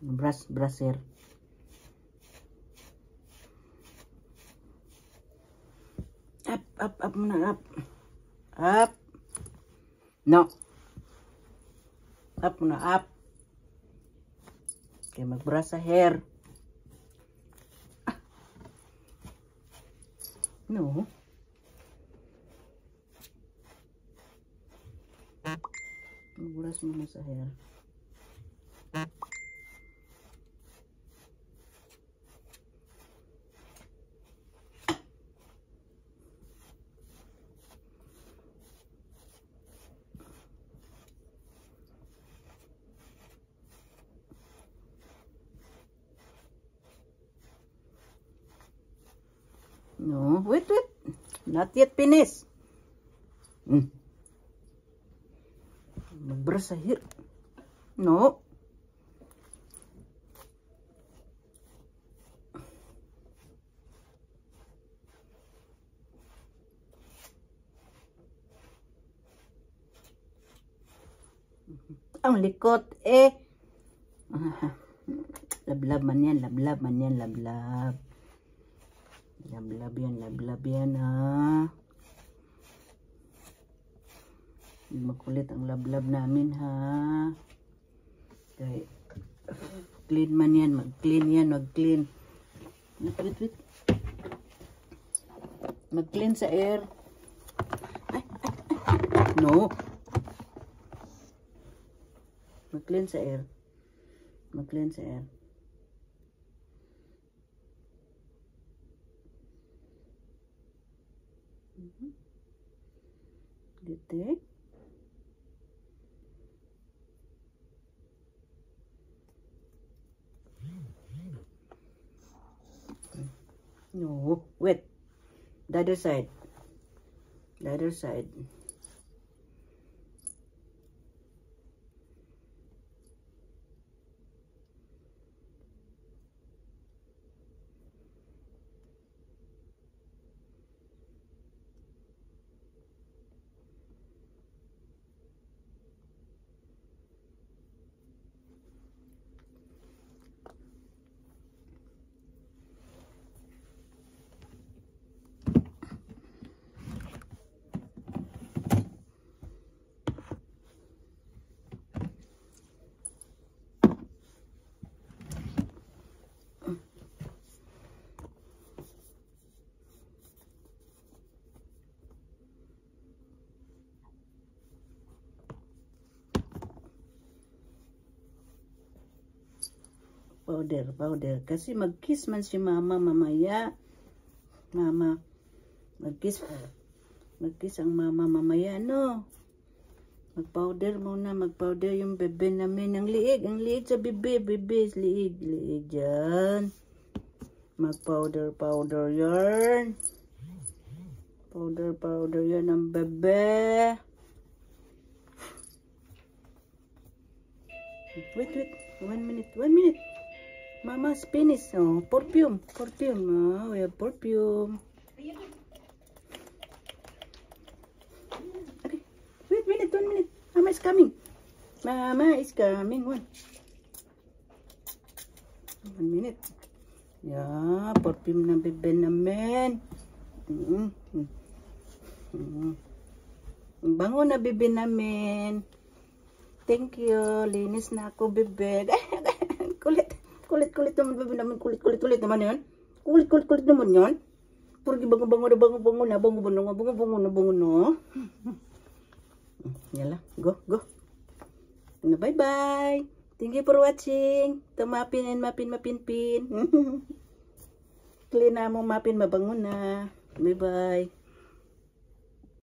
Brusher. Up muna, up. Up. No. Up muna, up. Okay, mag-brush sa hair. No. Mag-brush muna sa hair. No, wait. Not yet finished. Mag-brush sa hair. No. Ang likot eh. Lablab man yan, lablab. Lablab yan ha. Makulit ang lablab namin ha. Okay. Clean man yan, mag-clean. Wait. Mag-clean sa air. Ay. No. Mag-clean sa air. Dito. No, wait. The other side. Powder. Kasi mag-kiss man si mama mamaya. Mag-kiss ang mama mamaya, no? Mag-powder muna. Mag-powder yung bebe namin. Ang liig sa bebe. Liig dyan. Mag-powder yan. Powder yan ang bebe. Wait. 1 minute. Mama's finished. Oh, perfume. Oh, we have perfume. Okay. Wait, 1 minute. Mama is coming. 1 minute. Yeah, perfume na bebe namin. Bango na bebe namin. Thank you. Linis na ako, bebe. Kulit naman, bebe naman. Kulit naman yun. Kulit naman yun. Purgi bango na. Yala, go. Bye-bye. Thank you for watching. Ito mapin. Clean na mo mapin, mabango na. Bye-bye.